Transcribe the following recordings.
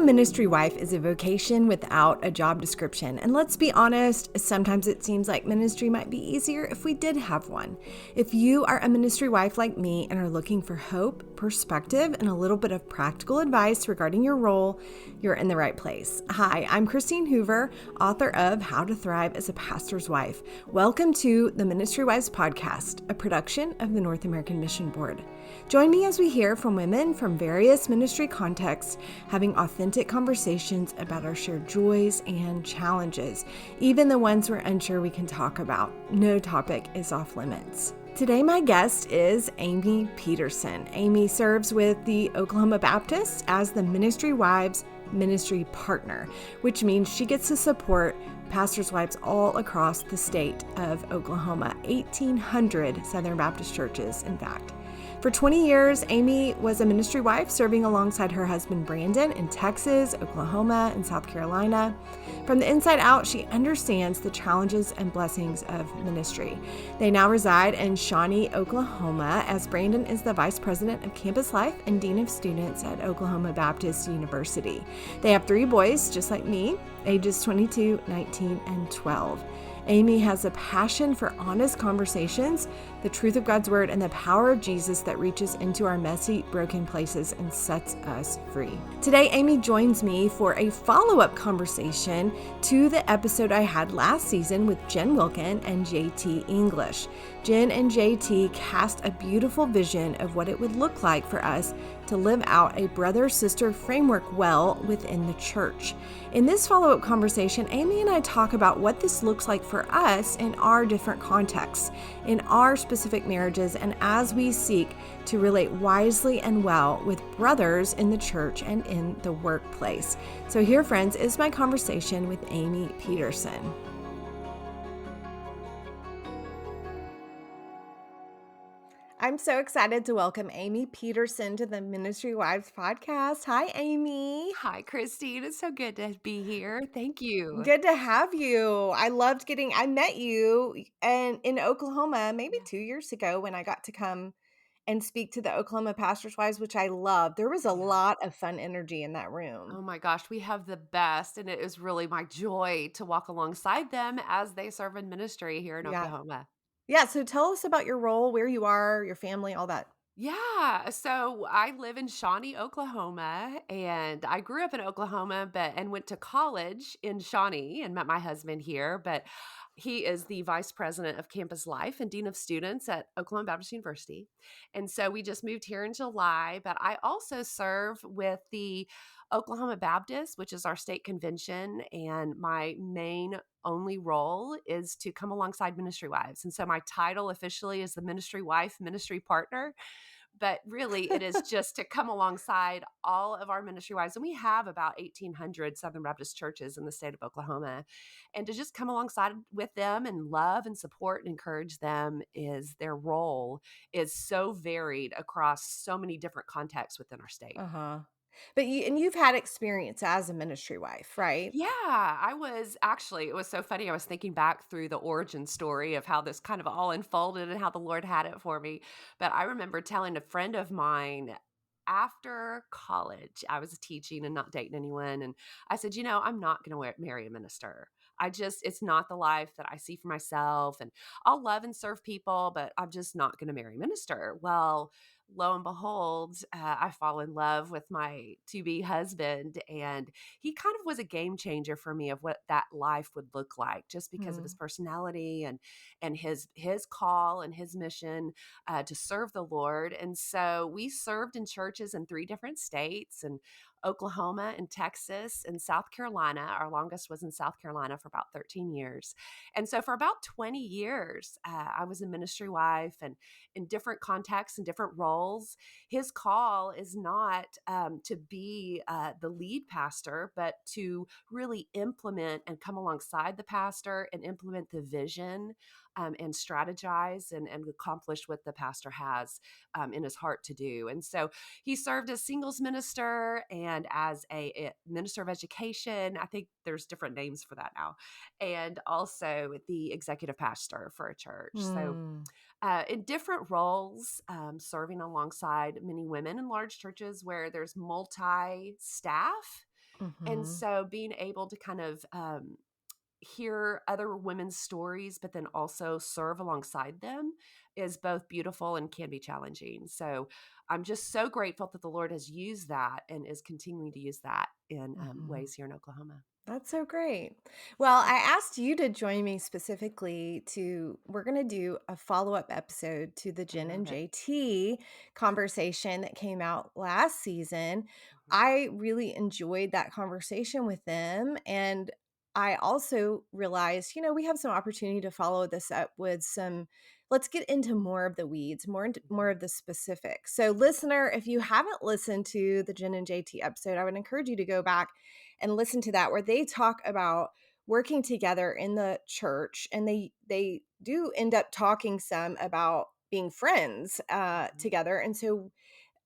ministry wife is a vocation without a job description. And let's be honest, sometimes it seems like ministry might be easier if we did have one. If you are a ministry wife like me and are looking for hope, perspective, and a little bit of practical advice regarding your role, you're in the right place. Hi, I'm Christine Hoover, author of How to Thrive as a Pastor's Wife. Welcome to the Ministry Wives Podcast, a production of the North American Mission Board. Join me as we hear from women from various ministry contexts, having authentic conversations about our shared joys and challenges, even the ones we're unsure we can talk about. No topic is off limits. Today, my guest is Amy Petersen. Amy serves with the Oklahoma Baptists as the Ministry Wives Ministry Partner, which means she gets to support pastors' wives all across the state of Oklahoma, 1,800 Southern Baptist churches, in fact. For 20 years, Amy was a ministry wife serving alongside her husband Brandon in Texas, Oklahoma, and South Carolina. From the inside out, she understands the challenges and blessings of ministry. They now reside in Shawnee, Oklahoma, as Brandon is the Vice President of Campus Life and Dean of Students at Oklahoma Baptist University. They have 3 boys, just like me, ages 22, 19, and 12. Amy has a passion for honest conversations, the truth of God's word, and the power of Jesus that reaches into our messy, broken places and sets us free. Today, Amy joins me for a follow-up conversation to the episode I had last season with Jen Wilkin and JT English. Jen and JT cast a beautiful vision of what it would look like for us to live out a brother-sister framework well within the church. In this follow-up conversation, Amy and I talk about what this looks like for us in our different contexts, in our specific marriages, and as we seek to relate wisely and well with brothers in the church and in the workplace. So here, friends, is my conversation with Amy Petersen. I'm so excited to welcome Amy Petersen to the Ministry Wives podcast. Hi, Amy. Hi, Christine. It's so good to be here. Thank you. Good to have you. I met you in Oklahoma maybe Yeah. 2 years ago when I got to come and speak to the Oklahoma Pastors' Wives, which I loved. There was a Yeah. lot of fun energy in that room. Oh my gosh, we have the best. And it is really my joy to walk alongside them as they serve in ministry here in Yeah. Oklahoma. Yeah. So tell us about your role, where you are, your family, all that. Yeah. So I live in Shawnee, Oklahoma, and I grew up in Oklahoma, and went to college in Shawnee and met my husband here. But he is the vice president of campus life and dean of students at Oklahoma Baptist University. And so we just moved here in July. But I also serve with the Oklahoma Baptist, which is our state convention. And my main only role is to come alongside ministry wives. And so my title officially is the ministry wife, ministry partner, but really it is just to come alongside all of our ministry wives. And we have about 1,800 Southern Baptist churches in the state of Oklahoma. And to just come alongside with them and love and support and encourage them, is their role is so varied across so many different contexts within our state. Uh-huh. But you've had experience as a ministry wife, right? Yeah, it was so funny. I was thinking back through the origin story of how this kind of all unfolded and how the Lord had it for me. But I remember telling a friend of mine after college, I was teaching and not dating anyone. And I said, I'm not going to marry a minister. It's not the life that I see for myself. And I'll love and serve people, but I'm just not going to marry a minister. Well, lo and behold, I fall in love with my to be husband. And he kind of was a game changer for me of what that life would look like, just because of his Mm. personality and his call and his mission to serve the Lord. And so we served in churches in 3 different states, and Oklahoma and Texas and South Carolina. Our longest was in South Carolina for about 13 years. And so for about 20 years, I was a ministry wife, and in different contexts and different roles. His call is not to be the lead pastor, but to really implement and come alongside the pastor and implement the vision, and strategize and accomplish what the pastor has in his heart to do. And so he served as singles minister and as a minister of education. I think there's different names for that now. And also the executive pastor for a church. So Mm. in different roles, serving alongside many women in large churches where there's multi staff. And Mhm. so being able to kind of hear other women's stories, but then also serve alongside them is both beautiful and can be challenging. So I'm just so grateful that the Lord has used that and is continuing to use that in Mhm. ways here in Oklahoma. That's so great. Well, I asked you to join me specifically to we're going to do a follow-up episode to the I Jen and love it. JT conversation that came out last season. Mhm. I really enjoyed that conversation with them, and I also realized, we have some opportunity to follow this up with some let's get into more of the weeds, more Mhm. of the specifics. So, listener, if you haven't listened to the Jen and JT episode, I would encourage you to go back and listen to that where they talk about working together in the church, and they do end up talking some about being friends Mhm. together. And so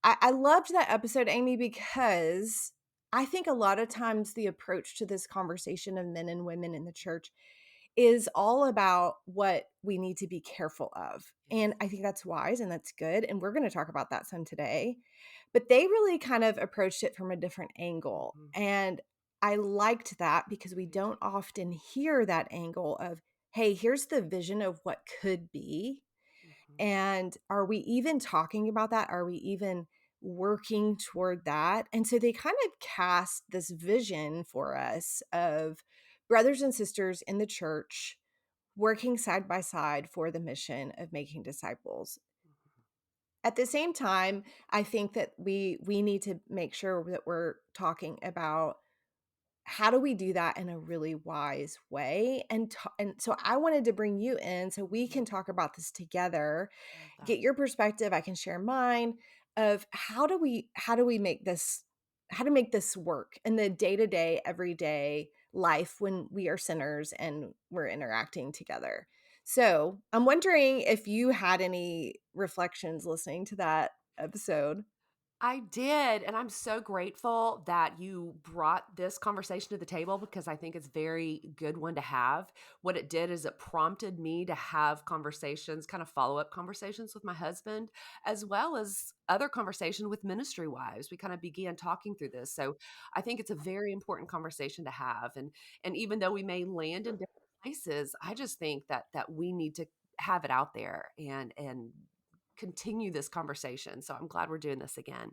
I loved that episode, Amy, because I think a lot of times the approach to this conversation of men and women in the church is all about what we need to be careful of. Yes. And I think that's wise and that's good. And we're going to talk about that some today. But they really kind of approached it from a different angle. Mhm. And I liked that because we Me too. don't often hear that angle of, hey, here's the vision of what could be. Mhm. And are we even talking about that? Are we even working toward that? And so they kind of cast this vision for us of brothers and sisters in the church working side by side for the mission of making disciples. Mhm. At the same time, I think that we need to make sure that we're talking about how do we do that in a really wise way, and so I wanted to bring you in so we Mhm. can talk about this together, Love that. get your perspective, I can share mine of how do we make this how to make this work in the day-to-day everyday life when we are sinners and we're interacting together. So, I'm wondering if you had any reflections listening to that episode. I did, and I'm so grateful that you brought this conversation to the table because I think it's very good one to have. What it did is it prompted me to have conversations, kind of follow-up conversations with my husband, as well as other conversation with ministry wives. We kind of began talking through this. So I think it's a very important conversation to have. And even though we may land in different places, I just think that we need to have it out there and continue this conversation. So I'm glad we're doing this again.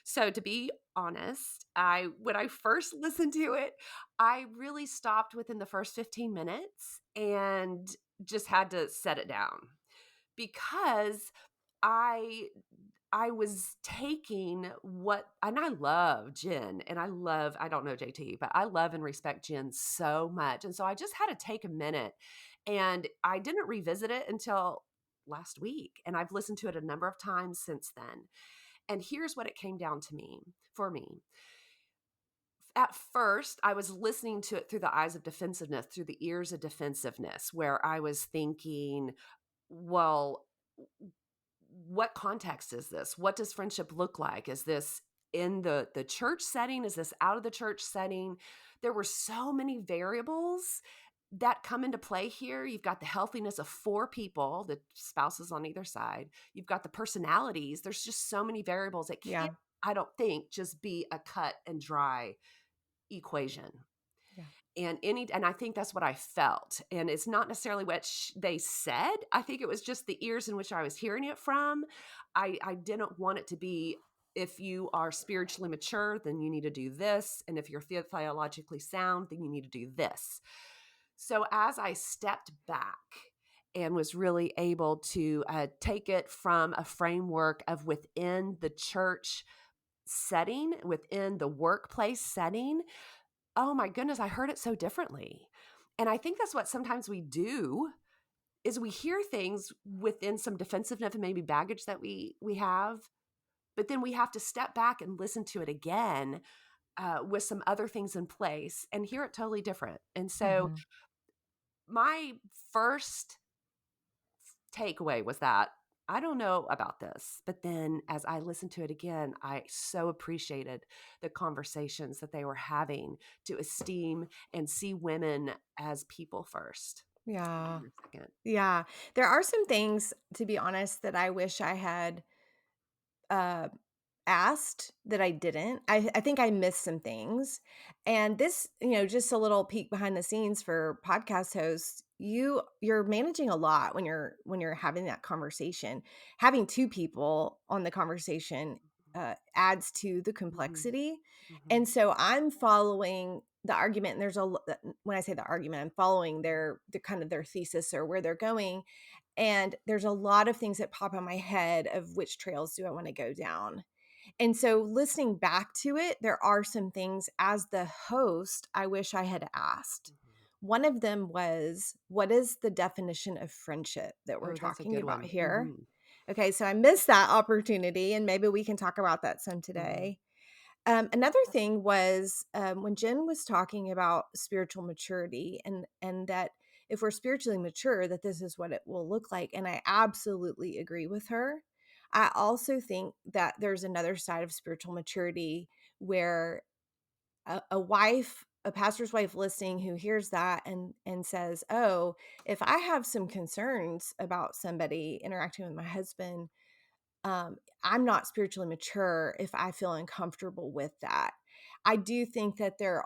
So to be honest, I when I first listened to it, I really stopped within the first 15 minutes and just had to set it down because I I was taking what and I love Jen and I don't know JT, but I love and respect Jen so much. And so I just had to take a minute and I didn't revisit it until last week. And I've listened to it a number of times since then. And here's what it came down to me for me. At first, I was listening to it through the eyes of defensiveness, through the ears of defensiveness, where I was thinking, well, what context is this? What does friendship look like? Is this in the church setting? Is this out of the church setting? There were so many variables that come into play here. You've got the healthiness of four people, the spouses on either side. You've got the personalities. There's just so many variables. It can't, Yeah. I don't think, just be a cut and dry equation. Yeah. And I think that's what I felt, and it's not necessarily what they said. I think it was just the ears in which I was hearing it from. I didn't want it to be, if you are spiritually mature, then you need to do this, and if you're theologically sound, then you need to do this. So as I stepped back and was really able to take it from a framework of within the church setting, within the workplace setting, oh my goodness, I heard it so differently. And I think that's what sometimes we do is we hear things within some defensiveness and maybe baggage that we have, but then we have to step back and listen to it again with some other things in place and hear it totally different. And so Mhm. my first takeaway was that I don't know about this. But then as I listened to it again, I so appreciated the conversations that they were having to esteem and see women as people first. Yeah. In a second. Yeah. There are some things, to be honest, that I wish I had, uh asked that I didn't. I think I missed some things. And this, just a little peek behind the scenes for podcast hosts, you're managing a lot when you're having that conversation. Having two people on the conversation adds to the Mhm. complexity. Mhm. And so I'm following the argument, and when I say the argument, I'm following the kind of their thesis or where they're going. And there's a lot of things that pop in my head of which trails do I want to go down. And so listening back to it, there are some things as the host I wish I had asked. Mhm. One of them was, what is the definition of friendship that we're Oh, that's a talking good about one. here? Mhm. Okay, so I missed that opportunity, and maybe we can talk about that some Mhm. today. Another thing was when Jen was talking about spiritual maturity, and that if we're spiritually mature, that this is what it will look like. And I absolutely agree with her. I also think that there's another side of spiritual maturity where a pastor's wife listening who hears that and says, "Oh, if I have some concerns about somebody interacting with my husband, I'm not spiritually mature if I feel uncomfortable with that." I do think that there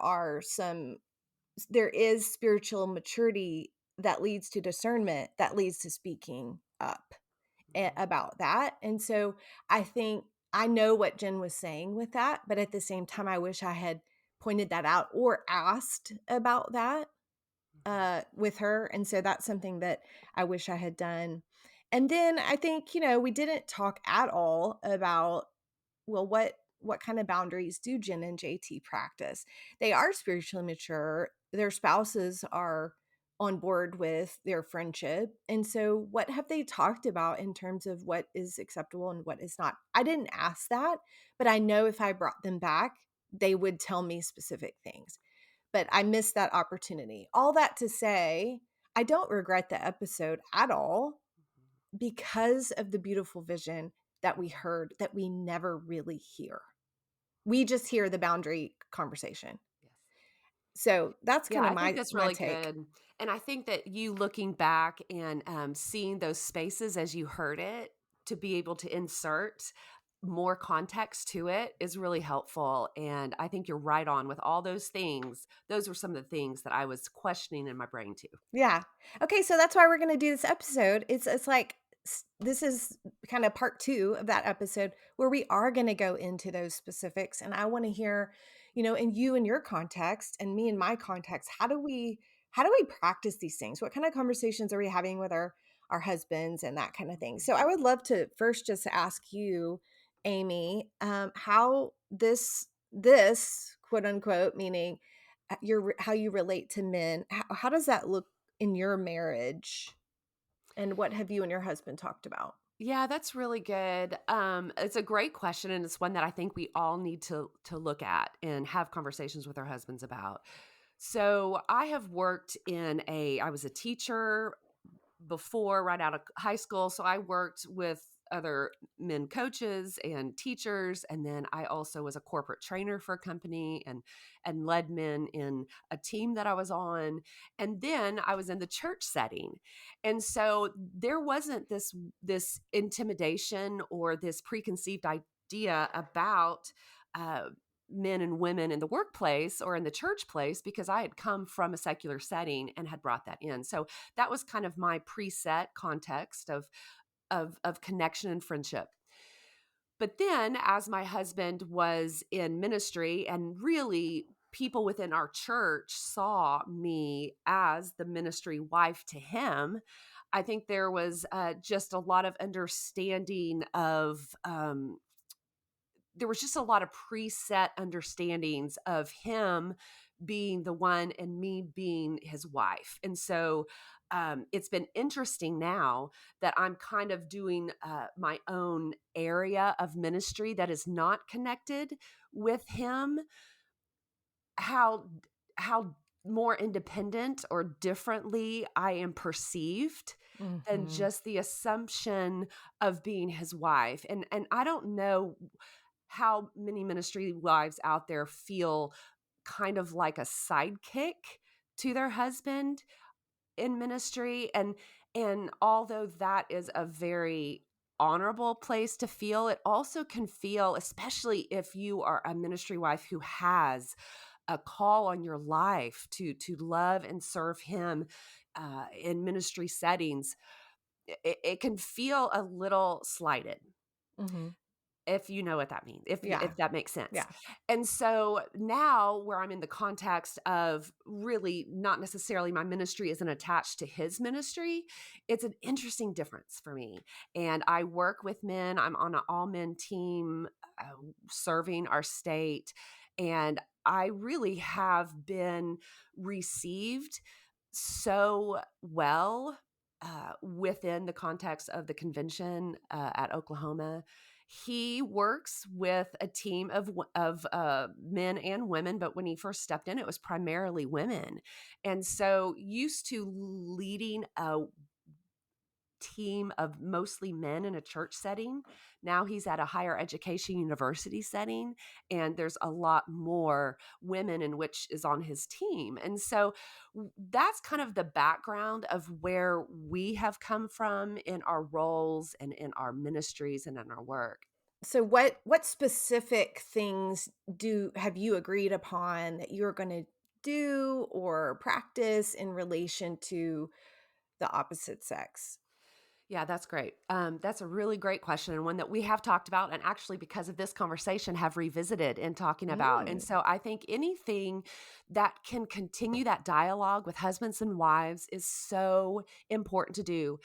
is spiritual maturity that leads to discernment, that leads to speaking up Mhm. about that. And so I think I know what Jen was saying with that, but at the same time, I wish I had pointed that out or asked about that Mhm. with her. And so that's something that I wish I had done. And then I think, we didn't talk at all about, well, what kind of boundaries do Jen and JT practice? They are spiritually mature. Their spouses are on board with their friendship. And so what have they talked about in terms of what is acceptable and what is not? I didn't ask that, but I know if I brought them back, they would tell me specific things. But I missed that opportunity. All that to say, I don't regret the episode at all Mhm. because of the beautiful vision that we Mhm. heard that we never really hear. We just hear the boundary conversation. Yes. So that's Yeah, kind of I think my that's my really take. good. And I think that you looking back and seeing those spaces as you heard it to be able to insert more context to it is really helpful. And I think you're right on with all those things. Those were some of the things that I was questioning in my brain too. Yeah. Okay, so that's why we're going to do this episode. It's like this is kind of part 2 of that episode where we are going to go into those specifics, and I want to hear, in you and your context and me in my context, how do we practice these things? What kind of conversations are we having with our husbands and that kind of thing? Mhm. So I would love to first just ask you, Amy, how this quote unquote meaning how you relate to men, how does that look in your marriage, and what have you and your husband talked about? Yeah, that's really good. It's a great question, and it's one that I think we all need to look at and have conversations with our husbands about. So I have worked I was a teacher before, right out of high school. So I worked with other men coaches and teachers, and then I also was a corporate trainer for a company and led men in a team that I was on. And then I was in the church setting. And so there wasn't this intimidation or this preconceived idea about uh, men and women in the workplace or in the church place because I had come from a secular setting and had brought that in. So that was kind of my preset context of connection and friendship. But then as my husband was in ministry and really people within our church saw me as the ministry wife to him, I think there was just a lot of understanding of there was just a lot of preset understandings of him being the one and me being his wife. And so it's been interesting now that I'm kind of doing my own area of ministry that is not connected with him, how how more independent or differently I am perceived than Mhm. just the assumption of being his wife. And I don't know how many ministry wives out there feel kind of like a sidekick to their husband in ministry. And although that is a very honorable place to feel. It also can feel, especially if you are a ministry wife who has a call on your life to love and serve him in ministry settings, it can feel a little slighted, Mhm. if you know what that means, Yeah. if that makes sense. Yeah. And so now where I'm in the context of really not necessarily my ministry isn't attached to his ministry, it's an interesting difference for me. And I work with men. I'm on an all men team serving our state. And I really have been received so well within the context of the convention at Oklahoma. He works with a team of men and women, but when he first stepped in, it was primarily women, and so used to leading a team of mostly men in a church setting. Now he's at a higher education university setting, and there's a lot more women in which is on his team. And so that's kind of the background of where we have come from in our roles and in our ministries and in our work. So what specific things do have you agreed upon that you're gonna do or practice in relation to the opposite sex? Yeah, that's great. That's a really great question, and one that we have talked about, and actually, because of this conversation, have revisited in talking about. And Mm. so, I think anything that can continue that dialogue with husbands and wives is so important to do,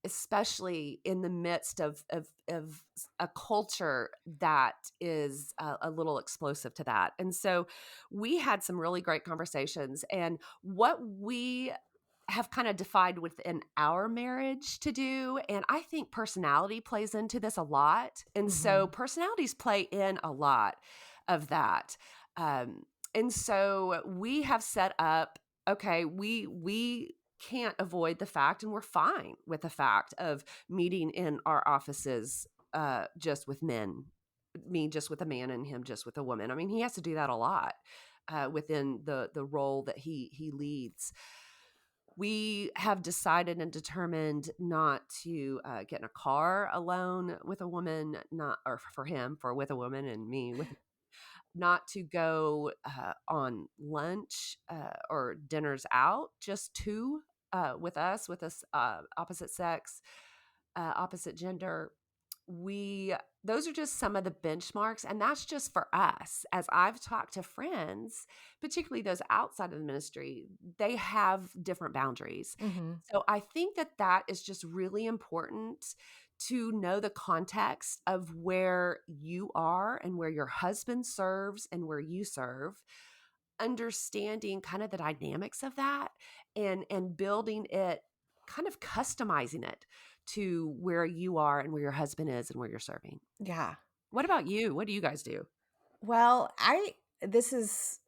especially in the midst of a culture that is a little explosive to that. And so, we had some really great conversations, and what we have kind of defined within our marriage to do. And I think personality plays into this a lot. And so Mhm. personalities play in a lot of that. Um, and so we have set up, okay, we can't avoid the fact, and we're fine with the fact of meeting in our offices just with men, me just with a man and him just with a woman. I mean, he has to do that a lot within the role that he leads. We have decided and determined not to get in a car alone with a woman, not or for him for with a woman and me with not to go on lunch or dinners out, just two with us opposite sex, opposite gender. We Those are just some of the benchmarks, and that's just for us. As I've talked to friends, particularly those outside of the ministry, they have different boundaries. Mhm. So I think that that is just really important to know the context of where you are and where your husband serves and where you serve, understanding kind of the dynamics of that, and building it, kind of customizing it to where you are and where your husband is and where you're serving. Yeah. What about you? What do you guys do? Well, I this is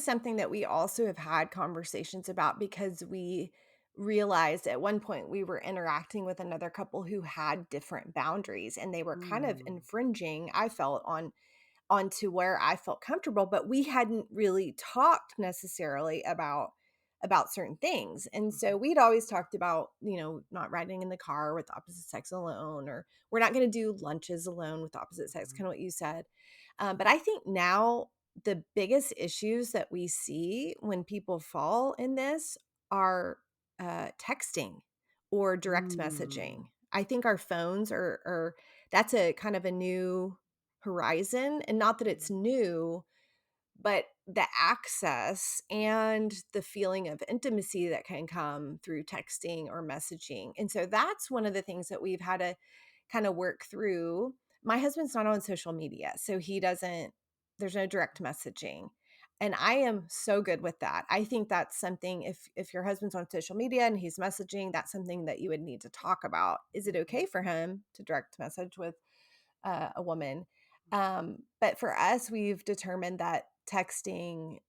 something that we also have had conversations about because we realized at one point we were interacting with another couple who had different boundaries and they were kind of Mm, infringing, I felt, onto where I felt comfortable, but we hadn't really talked necessarily about certain things. And mhm, so we'd always talked about, not riding in the car with the opposite sex alone, or we're not going to do lunches alone with the opposite sex, mhm, kind of what you said. But I think now the biggest issues that we see when people fall in this are texting or direct mm, messaging. I think our phones are that's a kind of a new horizon, and not that it's new, but the access and the feeling of intimacy that can come through texting or messaging. And so that's one of the things that we've had to kind of work through. My husband's not on social media, so he doesn't there's no direct messaging. And I am so good with that. I think that's something, if your husband's on social media and he's messaging, that's something that you would need to talk about. Is it mhm, okay for him to direct message with a woman? But for us, we've determined that texting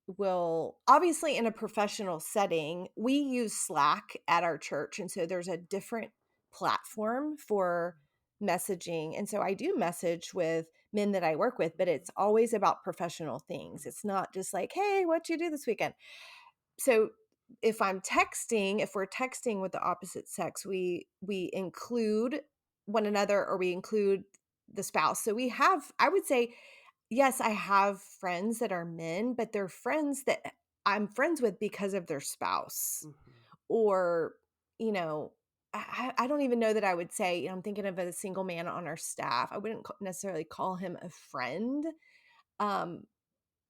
will obviously in a professional setting, we use Slack at our church. And so there's a different platform for messaging. And so I do message with men that I work with, but it's always about professional things. It's not just like, hey, what you do this weekend? So if we're texting with the opposite sex, we include one another or we include the spouse. So we have, I would say, yes, I have friends that are men, but they're friends that I'm friends with because of their spouse. Mhm. Or, you know, I don't even know that I would say, I'm thinking of a single man on our staff. I wouldn't necessarily call him a friend. Um,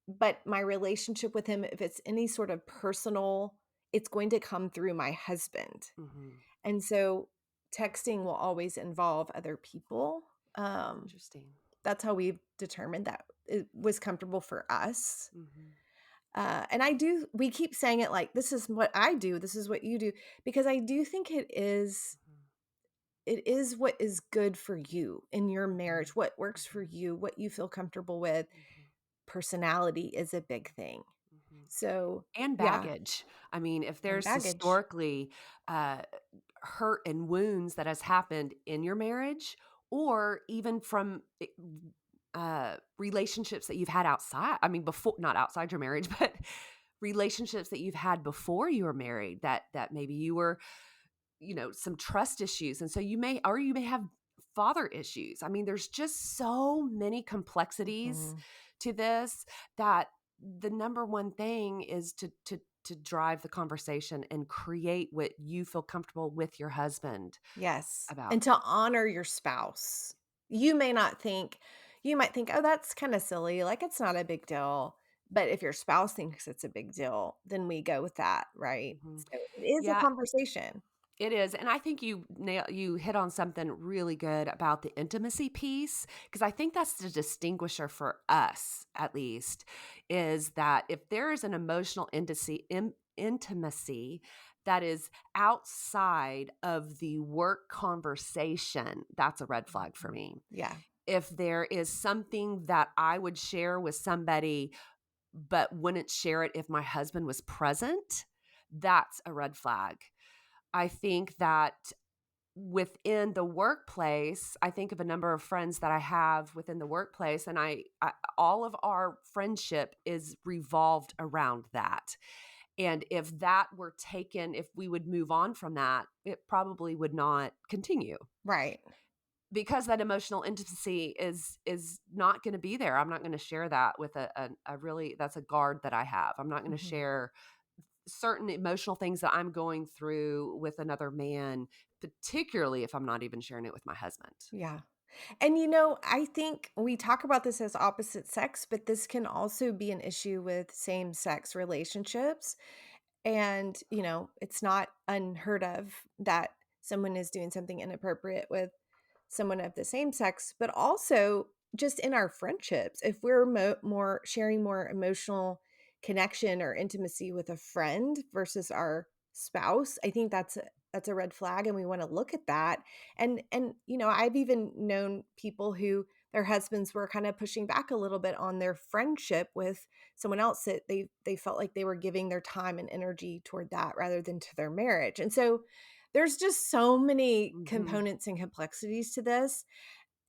but my relationship with him, if it's any sort of personal, it's going to come through my husband. Mhm. And so texting will always involve other people. Interesting. That's how we've determined that it was comfortable for us. Mhm. And we keep saying it like, this is what I do, this is what you do, because I do think Mhm. it is what is good for you in your Mhm. marriage, what works for Mhm. you, what you feel comfortable with. Mhm. Personality is a big thing. Mhm. So, And yeah, baggage. I mean, if and there's baggage. historically, uh, hurt and wounds that has happened in your marriage or even from relationships that you've had outside, I mean, before, not outside your marriage, but relationships that you've had before you were married, that maybe you were, some trust issues. And so you may have father issues. I mean, there's just so many complexities Mhm. to this that the number one thing is to drive the conversation and create what you feel comfortable with your husband Yes, about. and to honor your spouse. You may not think you might think, "Oh, that's kinda silly, like, it's not a big deal." But if your spouse thinks it's a big deal, then we go with that, right? Mhm. So it is a Yeah, conversation. it is, and I think you hit on something really good about the intimacy piece, because I think that's the distinguisher for us, at least, is that if there is an emotional intimacy that is outside of the work conversation, that's a red flag for Mhm. me. Yeah, If there is something that I would share with somebody, but wouldn't share it if my husband was present, that's a red flag. I think that within the workplace, I think of a number of friends that I have within the workplace, and I all of our friendship is revolved around that. And if we would move on from that, it probably would not continue right. because that emotional intimacy is not going to be there. I'm not going to share that with a really, that's a guard that I have. I'm not going to Mhm. share certain emotional things that I'm going through with another man, particularly if I'm not even sharing it with my husband. Yeah. And, I think we talk about this as opposite sex, but this can also be an issue with same sex relationships. And, it's not unheard of that someone is doing something inappropriate with someone of the same sex, but also just in our friendships. If we're more sharing more emotional connection or intimacy with a friend versus our spouse, I think that's a red flag and we want to look at that. And I've even known people who their husbands were kind of pushing back a little bit on their friendship with someone else that they felt like they were giving their time and energy toward that rather than to their marriage. And so there's just so many Mhm, components and complexities to this.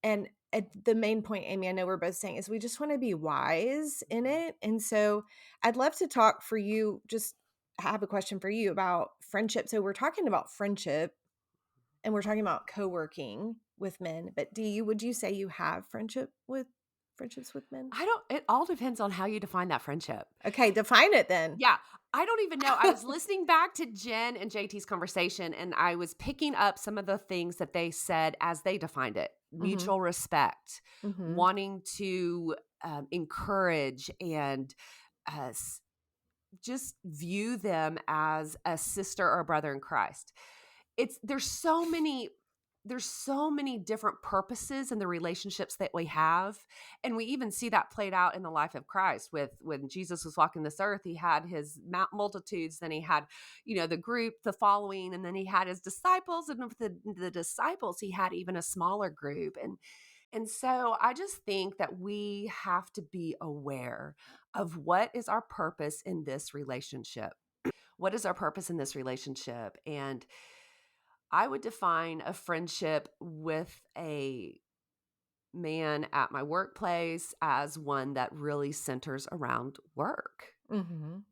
And at the main point, Amy, I know we're both saying is we just want to be wise in mhm. it. And so I'd love to talk for you, just have a question for you about friendship. So we're talking about friendship and we're talking about co-working with men, but would you say you have friendships with men? I don't It all depends on how you define that friendship. Okay, define it then. Yeah, I don't even know. I was listening back to Jen and JT's conversation, and I was picking up some of the things that they said as they defined it: Mhm. mutual respect, Mhm. wanting to encourage and uh, s- just view them as a sister or a brother in Christ. It's there's so many different purposes in the relationships that we have, and we even see that played out in the life of Christ. With when Jesus was walking this earth, he had his multitudes, then he had, the group, the following, and then he had his disciples, and with the disciples he had even a smaller group. And so I just think that we have to be aware of what is our purpose in this relationship. What is our purpose in this relationship? And I would define a friendship with a man at my workplace as one that really centers around work. Mhm.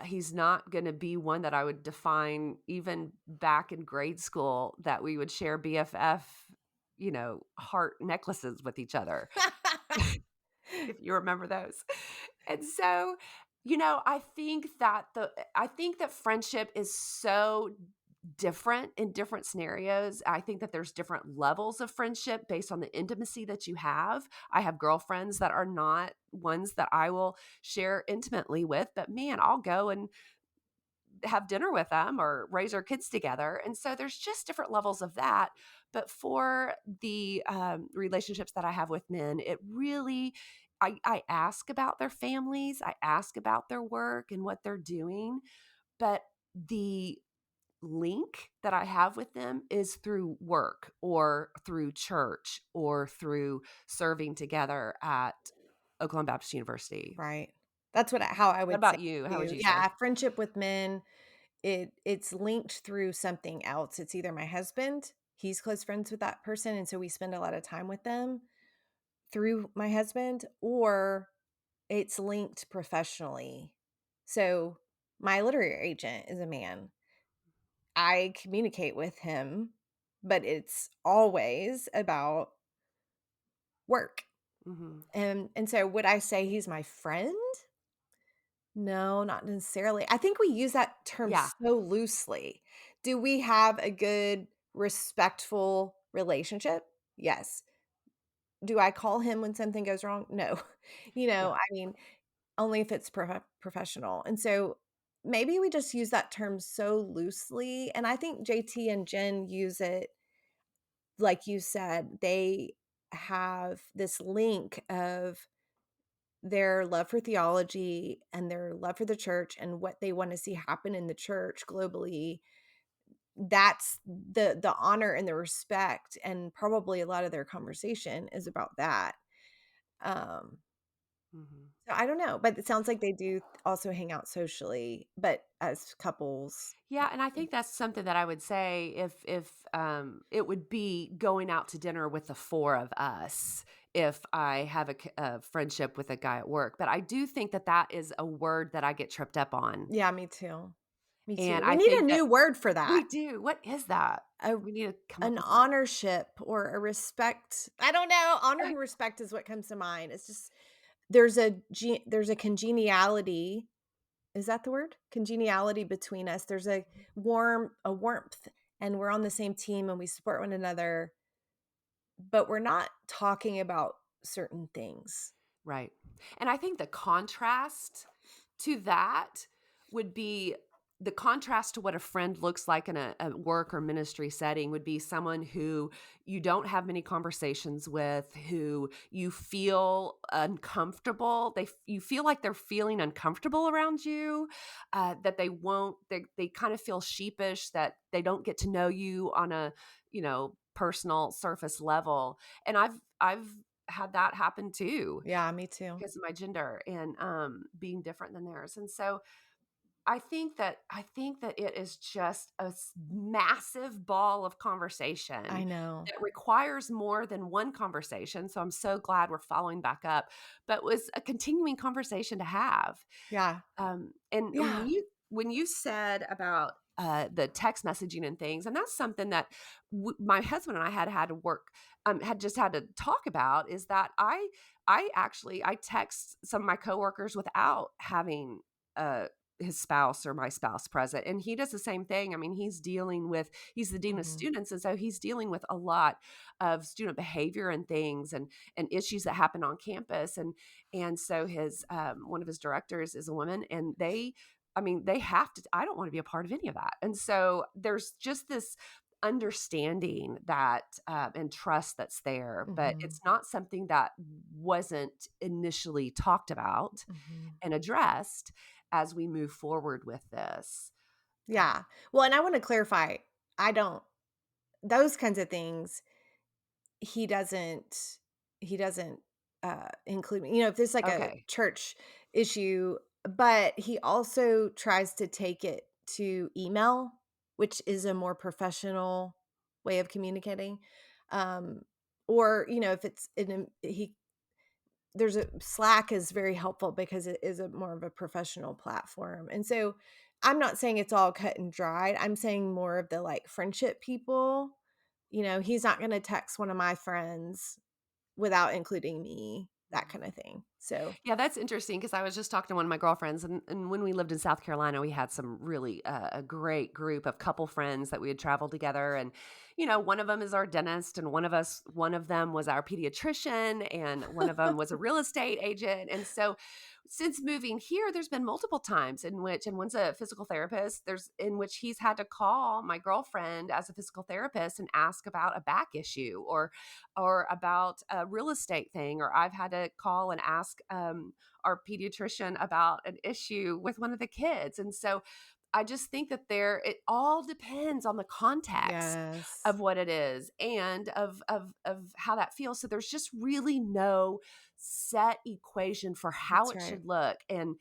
he's not gonna be one that I would define even back in grade school that we would share BFF, heart necklaces with each other, if you remember those. And so, I think that friendship is so different in different scenarios. I think that there's different levels of friendship based on the intimacy that you have. I have girlfriends that are not ones that I will share intimately with, but man, I'll go and have dinner with them or raise our kids together. And so there's just different levels of that. But for the relationships that I have with men, it really, I ask about their families, I ask about their work and what they're doing. But the link that I have with them is through work or through church or through serving together at Oklahoma Baptist University. Right. That's how I What would say about you? it How would too. you say? Yeah, friendship with men, it's linked through something else. It's either my husband, he's close friends with that person, and so we spend a lot of time with them through my husband, or it's linked professionally. So, my literary agent is a man. I communicate with him, but it's always about work. Mhm. And so would I say he's my friend? No, not necessarily. I think we use that term Yeah. so loosely. Do we have a good, respectful relationship? Yes. Do I call him when something goes wrong? No. Yeah. I mean, only if it's professional. And so maybe we just use that term so loosely. And I think JT and Jen use it, like you said, they have this link of their love for theology and their love for the church and what they want to see happen in the church globally. That's the honor and the respect, and probably a lot of their conversation is about that. um Mhm. so I don't know, but it sounds like they do also hang out socially, but as couples. Yeah, and I think that's something that I would say if it would be going out to dinner with the 4 of us if I have a friendship with a guy at work, but I do think that that is a word that I get tripped up on, Yeah, me too. Me too. and We I need a think that new word for that. we do. What is that? A We need to come up an with one. honorship or a respect. I don't know. Honor and respect is what comes to mind. It's just there's a congeniality. Is that the word? Congeniality between us. There's a warmth, and we're on the same team and we support one another, but we're not talking about certain things. Right. And I think the contrast to that would be the contrast to what a friend looks like in a work or ministry setting would be someone who you don't have many conversations with, who you feel uncomfortable. You feel like they're feeling uncomfortable around you, that they won't. They kind of feel sheepish that they don't get to know you on a personal surface level. And I've had that happen too Yeah, me too. because of my gender and, being different than theirs, and so I think that it is just a massive ball of conversation I know. that requires more than one conversation, so I'm so glad we're following back up, but was a continuing conversation to have. Yeah. And Yeah. when you said about, the text messaging and things, and that's something that my husband and I had to work, had just had to talk about, is that I text some of my coworkers without having, his spouse or my spouse present, and he does the same thing. I mean, he's the dean of Mhm. students, and so he's dealing with a lot of student behavior and things and issues that happen on campus, and so his one of his directors is a woman, and they have to. I don't want to be a part of any of that. And so there's just this understanding that and trust that's there, but Mhm. it's not something that wasn't initially talked about Mhm. and addressed as we move forward with this. Yeah. Well, and I want to clarify, I don't those kinds of things he doesn't he doesn't include me. If there's like a Okay. church issue, but he also tries to take it to email, which is a more professional way of communicating. Um or if it's in he there's a Slack is very helpful because it is a more of a professional platform. And so I'm not saying it's all cut and dried. I'm saying more of the like friendship people. He's not going to text one of my friends without including me, that kind Mhm. of thing. So, Yeah, that's interesting because I was just talking to one of my girlfriends, and when we lived in South Carolina, we had some really a great group of couple friends that we had traveled together. And one of them is our dentist, and one of them was our pediatrician, and one of them was a real estate agent. And so, since moving here, there's been multiple times in which, and one's a physical therapist, there's in which he's had to call my girlfriend as a physical therapist and ask about a back issue or about a real estate thing, or I've had to call and ask our pediatrician about an issue with one of the kids. And so I just think that it all depends on the context yes, of what it is and of how that feels. So there's just really no set equation for how that's it right. should look. And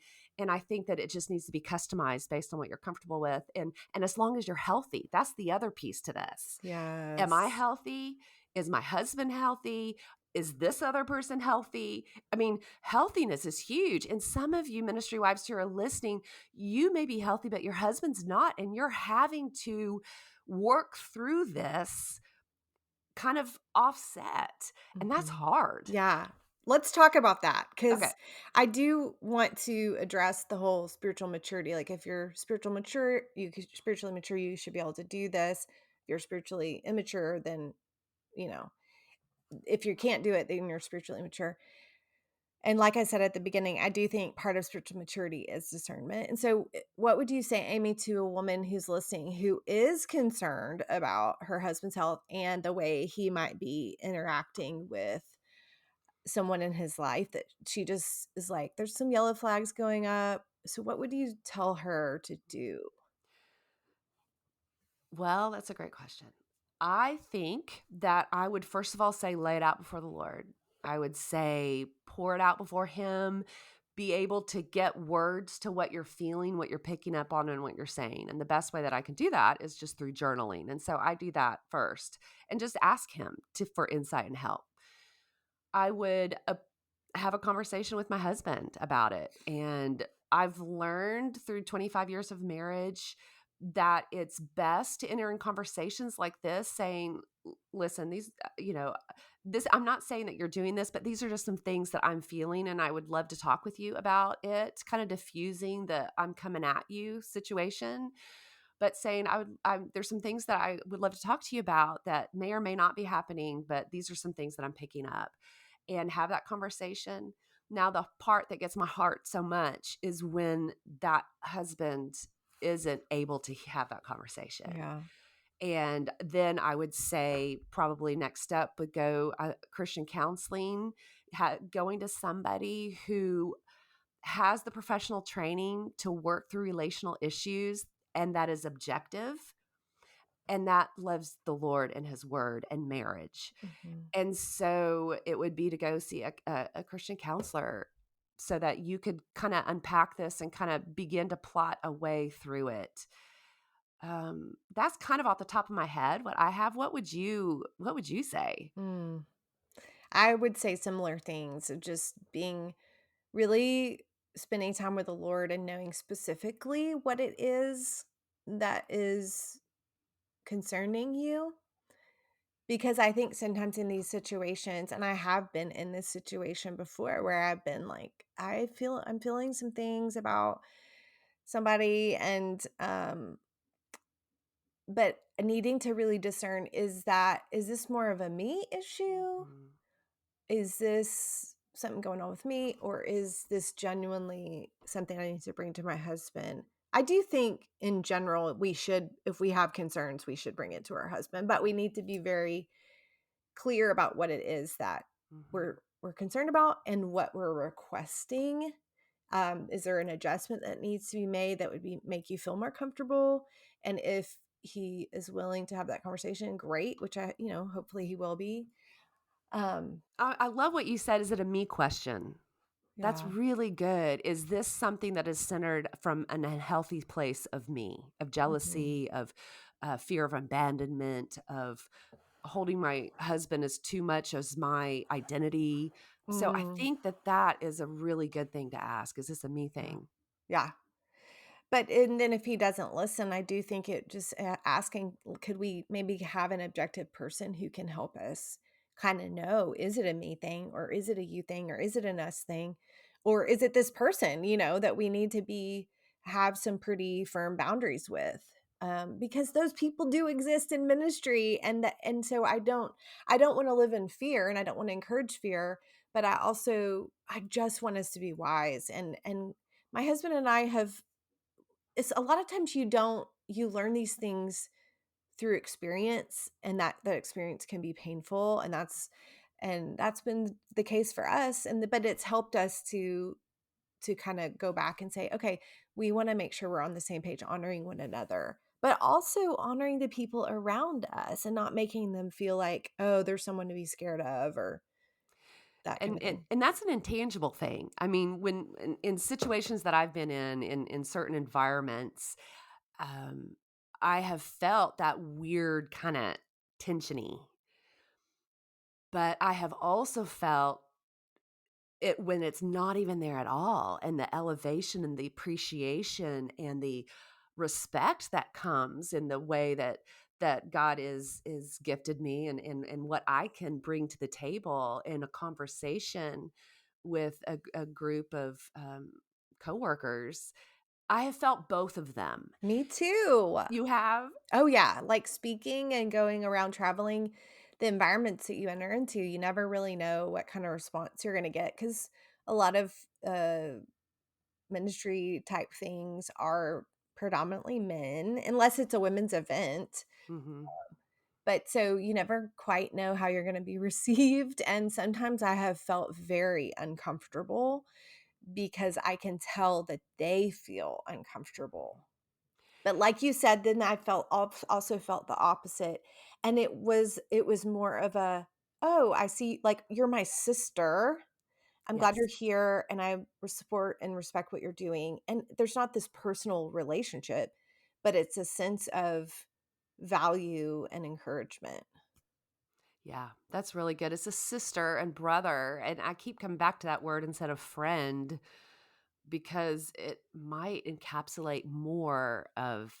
I think that it just needs to be customized based on what you're comfortable with. And as long as you're healthy, that's the other piece to this. Am I Yes, healthy? Is my husband healthy? Is this other person healthy? I mean, healthiness is huge. And some of you ministry wives who are listening, you may be healthy, but your husband's not. And you're having to work through this kind of offset. And that's mhm. hard. Yeah. Let's talk about that Okay. because I do want to address the whole spiritual maturity. Like, if you're spiritually mature, you should be able to do this. If you're spiritually immature, then, you know, if you can't do it, then you're spiritually immature. And like I said at the beginning, I do think part of spiritual maturity is discernment. And so, what would you say, Amy, to a woman who's listening who is concerned about her husband's health and the way he might be interacting with someone in his life, that she just is like, there's some yellow flags going up? So, what would you tell her to do? Well, that's a great question. I think that I would first of all say, lay it out before the Lord. I would say, pour it out before Him, be able to get words to what you're feeling, what you're picking up on, and what you're saying. And the best way that I can do that is just through journaling. And so I do that first and just ask Him for insight and help. I would have a conversation with my husband about it. And I've learned through 25 years of marriage that it's best to enter in conversations like this saying, listen, I'm not saying that you're doing this, but these are just some things that I'm feeling and I would love to talk with you about it, kind of diffusing the I'm coming at you situation, but saying there's some things that I would love to talk to you about that may or may not be happening, but these are some things that I'm picking up, and have that conversation. Now, the part that gets my heart so much is when that husband isn't able to have that conversation. Yeah. And then I would say probably next step would go Christian counseling, going to somebody who has the professional training to work through relational issues and that is objective and that loves the Lord and His Word and marriage. Mhm. And so it would be to go see a Christian counselor so that you could kind of unpack this and kind of begin to plot a way through it. That's kind of off the top of my head what I have. What would you say? Mm. I would say similar things of just being really spending time with the Lord and knowing specifically what it is that is concerning you. Because I think sometimes in these situations, and I have been in this situation before where I've been like, I'm feeling some things about somebody, and but needing to really discern, is this more of a me issue? Mhm. Is this something going on with me, or is this genuinely something I need to bring to my husband? I do think in general we should, if we have concerns, we should bring it to our husband, but we need to be very clear about what it is that Mhm. we're concerned about and what we're requesting. Is there an adjustment that needs to be made that would make you feel more comfortable? And if he is willing to have that conversation, great, which hopefully he will be. Um, I love what you said. Is it a me question? That's yeah. really good. Is this something that is centered from an unhealthy place of me, of Mhm. jealousy, of fear of abandonment, of holding my husband as too much as my identity? So I Mm, think that that is a really good thing to ask. Is this a me yeah. thing? Yeah. But and then if he doesn't listen, I do think it just asking, could we maybe have an objective person who can help us kind of know, is it a me thing or is it a you thing or is it an us thing? Or is it this person, that we need to have some pretty firm boundaries with? Because those people do exist in ministry, and so I don't want to live in fear, and I don't want to encourage fear, but I just want us to be wise, and my husband and I have it's a lot of times you learn these things through experience, and that experience can be painful, and that's been the case for us, but it's helped us to kind of go back and say, okay, we want to make sure we're on the same page, honoring one another, but also honoring the people around us and not making them feel like, oh, there's someone to be scared of or that kind And of and thing. and that's an intangible thing. I mean, when in situations that I've been in certain environments, um, I have felt that weird kinda tensiony, but I have also felt it when it's not even there at all, and the elevation and the appreciation and the respect that comes in the way that God is gifted me and what I can bring to the table in a conversation with a group of, coworkers. I have felt both of them. Me too. You have? Oh, yeah, like, speaking and going around traveling, the environments that you enter into, you never really know what kind of response you're gonna get because a lot of, ministry type things are predominantly men, unless it's a women's event, Mhm. but so you never quite know how you're gonna be received, and sometimes I have felt very uncomfortable because I can tell that they feel uncomfortable. But like you said, then I also felt the opposite, and it was more of a, "Oh, I see, like, you're my sister. I'm glad you're Yes. here, and I support and respect what you're doing." And there's not this personal relationship, but it's a sense of value and encouragement. Yeah, that's really good. It's a sister and brother, and I keep coming back to that word instead of friend because it might encapsulate more of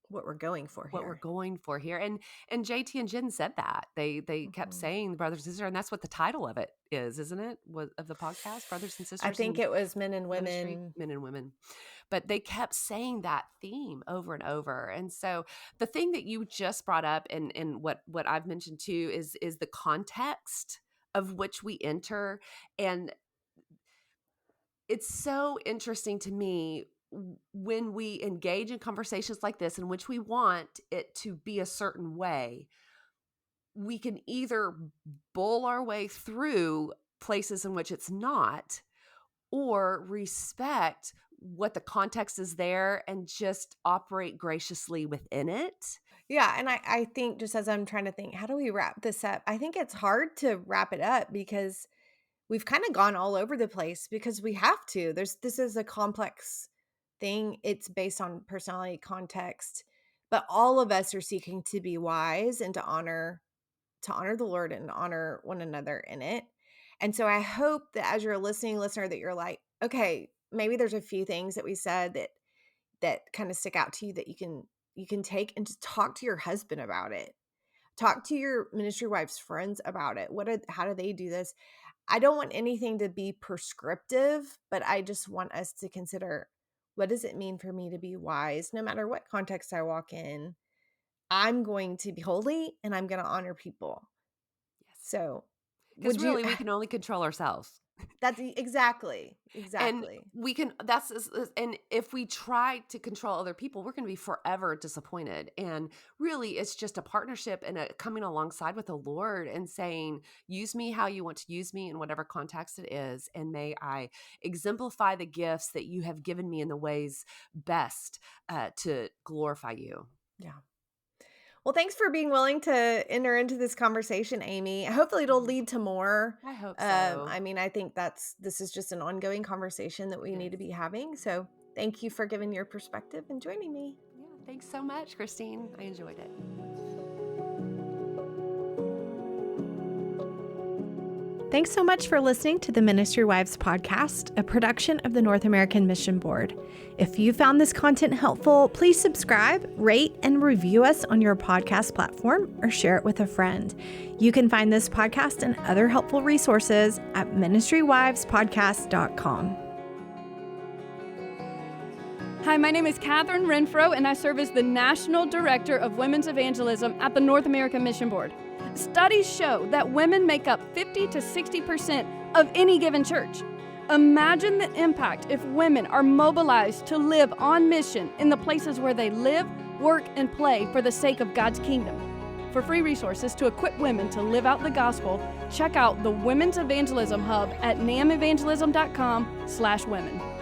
What we're going for what we're here. going for here. And JT and Jen said that. They kept Mhm. saying brothers and sister, and that's what the title of it is, isn't it? Was of the podcast, Brothers and I Sisters think in it was men and Ministry, women. men and women. But they kept saying that theme over and over. And so the thing that you just brought up and what I've mentioned too is the context of which we enter. And it's so interesting to me when we engage in conversations like this in which we want it to be a certain way, we can either bull our way through places in which it's not or respect what the context is there and just operate graciously within it. Yeah, and I think, just as I'm trying to think, how do we wrap this up? I think it's hard to wrap it up because we've kinda gone all over the place because we have to. This is a complex thing. It's based on personality, context, but all of us are seeking to be wise and to honor the Lord and honor one another in it. And so I hope that as you're a listening listener that you're like, okay, maybe there's a few things that we said that kind of stick out to you that you can take and just talk to your husband about it. Talk to your ministry wife's friends about it. How do they do this? I don't want anything to be prescriptive, but I just want us to consider, what does it mean for me to be wise no matter what context I walk in? I'm going to be holy and I'm going to honor people. Yes. So, Because would you really, we can only control ourselves. exactly, And exactly. we can and if we try to control other people, we're gonna be forever disappointed, and really, it's just a partnership and a coming alongside with the Lord and saying, "Use me how you want to use me in whatever context it is, and may I exemplify the gifts that you have given me in the ways best, to glorify you." Yeah. Well, thanks for being willing to enter into this conversation, Amy. Hopefully, it'll Mhm. lead to more. I hope so. I mean, I think this is just an ongoing conversation that we need to Yes. be having. So, thank you for giving your perspective and joining me. Yeah, thanks so much, Christine. I enjoyed it. Thanks so much for listening to the Ministry Wives podcast, a production of the North American Mission Board. If you found this content helpful, please subscribe, rate, and review us on your podcast platform or share it with a friend. You can find this podcast and other helpful resources at ministrywivespodcast.com. Hi, my name is Catherine Renfro, and I serve as the National Director of Women's Evangelism at the North American Mission Board. Studies show that women make up 50 to 60% of any given church. Imagine the impact if women are mobilized to live on mission in the places where they live, work, and play for the sake of God's kingdom. For free resources to equip women to live out the gospel, check out the Women's Evangelism Hub at namevangelism.com/women.